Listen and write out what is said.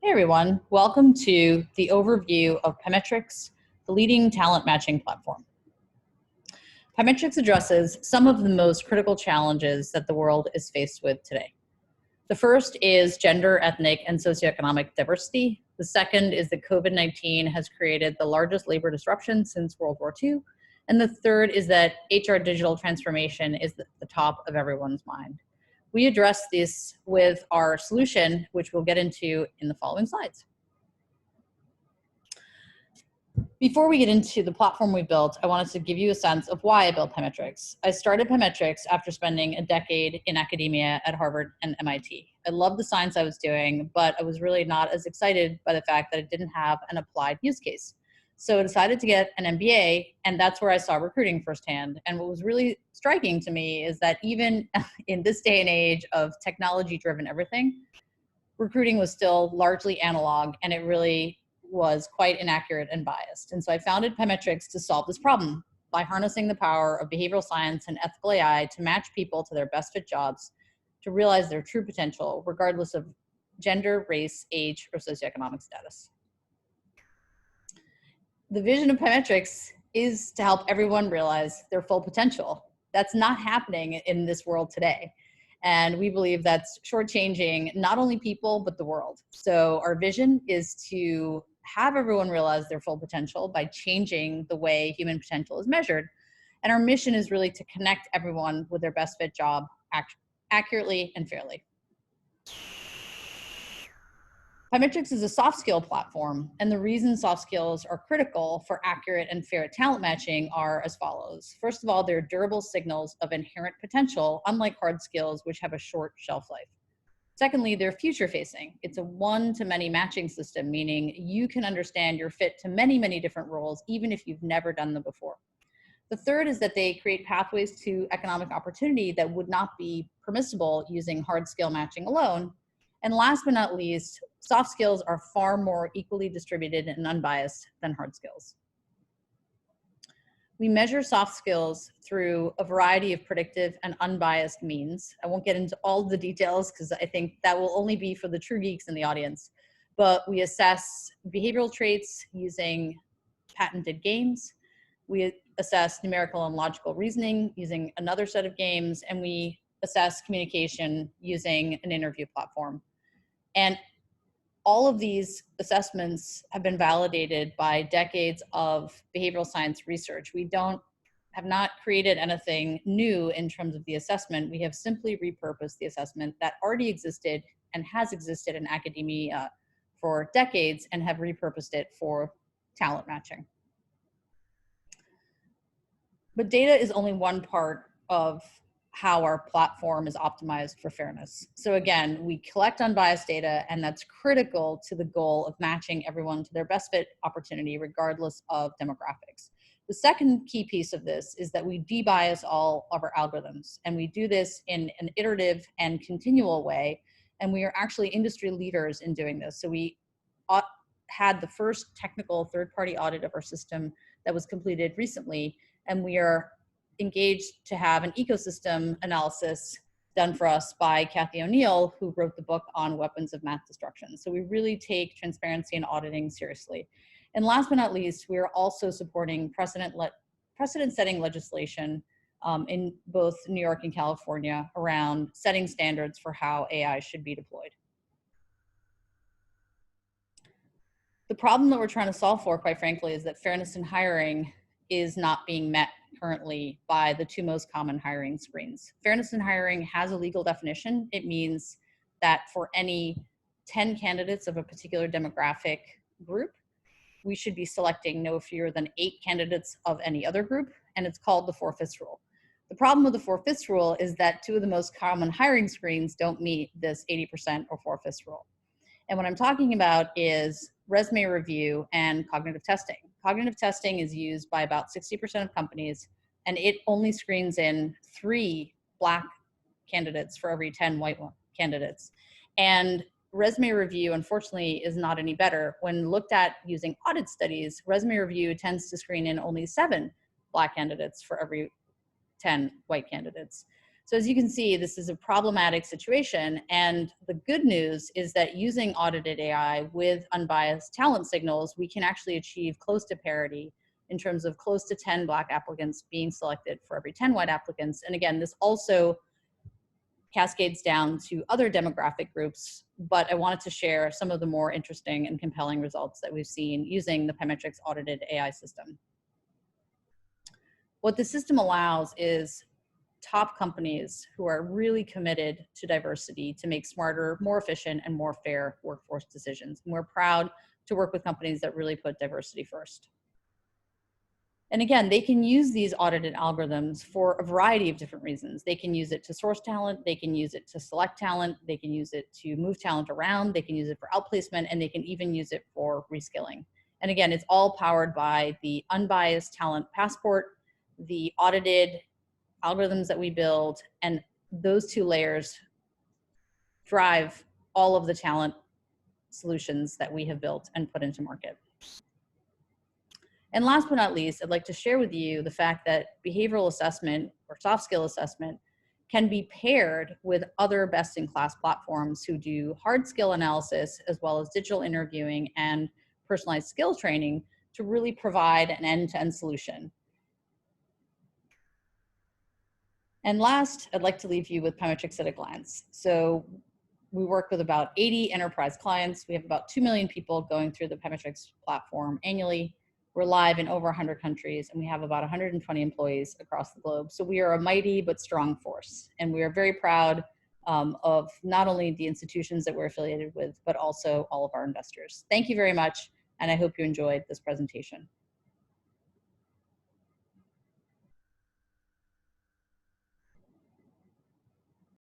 Hey everyone, welcome to the overview of pymetrics, the leading talent matching platform. Pymetrics addresses some of the most critical challenges that the world is faced with today. The first is gender, ethnic, and socioeconomic diversity. The second is that COVID-19 has created the largest labor disruption since World War II. And the third is that HR digital transformation is at the top of everyone's mind. We address this with our solution, which we'll get into in the following slides. Before we get into the platform we built, I wanted to give you a sense of why I built pymetrics. I started pymetrics after spending a decade in academia at Harvard and MIT. I loved the science I was doing, but I was really not as excited by the fact that it didn't have an applied use case. So I decided to get an MBA, and that's where I saw recruiting firsthand. And what was really striking to me is that even in this day and age of technology-driven everything, recruiting was still largely analog, and it really was quite inaccurate and biased. And so I founded pymetrics to solve this problem by harnessing the power of behavioral science and ethical AI to match people to their best fit jobs to realize their true potential, regardless of gender, race, age, or socioeconomic status. The vision of pymetrics is to help everyone realize their full potential. That's not happening in this world today. And we believe that's shortchanging not only people, but the world. So our vision is to have everyone realize their full potential by changing the way human potential is measured. And our mission is really to connect everyone with their best fit job accurately and fairly. Pymetrics is a soft skill platform, and the reason soft skills are critical for accurate and fair talent matching are as follows. First of all, they're durable signals of inherent potential, unlike hard skills, which have a short shelf life. Secondly, they're future-facing. It's a one-to-many matching system, meaning you can understand your fit to many, many different roles, even if you've never done them before. The third is that they create pathways to economic opportunity that would not be permissible using hard skill matching alone. And last but not least, soft skills are far more equally distributed and unbiased than hard skills. We measure soft skills through a variety of predictive and unbiased means. I won't get into all the details because I think that will only be for the true geeks in the audience. But we assess behavioral traits using patented games. We assess numerical and logical reasoning using another set of games. And we assess communication using an interview platform. And all of these assessments have been validated by decades of behavioral science research. We have not created anything new in terms of the assessment. We have simply repurposed the assessment that already existed and has existed in academia for decades and have repurposed it for talent matching. But data is only one part of how our platform is optimized for fairness. So again, we collect unbiased data, and that's critical to the goal of matching everyone to their best fit opportunity, regardless of demographics. The second key piece of this is that we debias all of our algorithms, and we do this in an iterative and continual way, and we are actually industry leaders in doing this. So we had the first technical third-party audit of our system that was completed recently, and we are engaged to have an ecosystem analysis done for us by Kathy O'Neill, who wrote the book on weapons of mass destruction. So we really take transparency and auditing seriously. And last but not least, we are also supporting precedent-setting legislation in both New York and California around setting standards for how AI should be deployed. The problem that we're trying to solve for, quite frankly, is that fairness in hiring is not being met currently by the two most common hiring screens. Fairness in hiring has a legal definition. It means that for any 10 candidates of a particular demographic group, we should be selecting no fewer than 8 candidates of any other group, and it's called the 4/5 rule. The problem with the 4/5 rule is that two of the most common hiring screens don't meet this 80% or 4/5 rule. And what I'm talking about is resume review and cognitive testing. Cognitive testing is used by about 60% of companies, and it only screens in 3 Black candidates for every 10 white candidates. And resume review, unfortunately, is not any better. When looked at using audit studies, resume review tends to screen in only 7 Black candidates for every 10 white candidates. So as you can see, this is a problematic situation. And the good news is that using audited AI with unbiased talent signals, we can actually achieve close to parity in terms of close to 10 Black applicants being selected for every 10 white applicants. And again, this also cascades down to other demographic groups, but I wanted to share some of the more interesting and compelling results that we've seen using the pymetrics audited AI system. What the system allows is top companies who are really committed to diversity to make smarter, more efficient, and more fair workforce decisions. And we're proud to work with companies that really put diversity first. And again, they can use these audited algorithms for a variety of different reasons. They can use it to source talent, they can use it to select talent, they can use it to move talent around, they can use it for outplacement, and they can even use it for reskilling. And again, it's all powered by the unbiased talent passport, the audited algorithms that we build, and those two layers drive all of the talent solutions that we have built and put into market. And last but not least, I'd like to share with you the fact that behavioral assessment or soft skill assessment can be paired with other best-in-class platforms who do hard skill analysis as well as digital interviewing and personalized skill training to really provide an end-to-end solution. And last, I'd like to leave you with pymetrics at a glance. So we work with about 80 enterprise clients. We have about 2 million people going through the pymetrics platform annually. We're live in over 100 countries, and we have about 120 employees across the globe. So we are a mighty but strong force, and we are very proud of not only the institutions that we're affiliated with, but also all of our investors. Thank you very much, and I hope you enjoyed this presentation.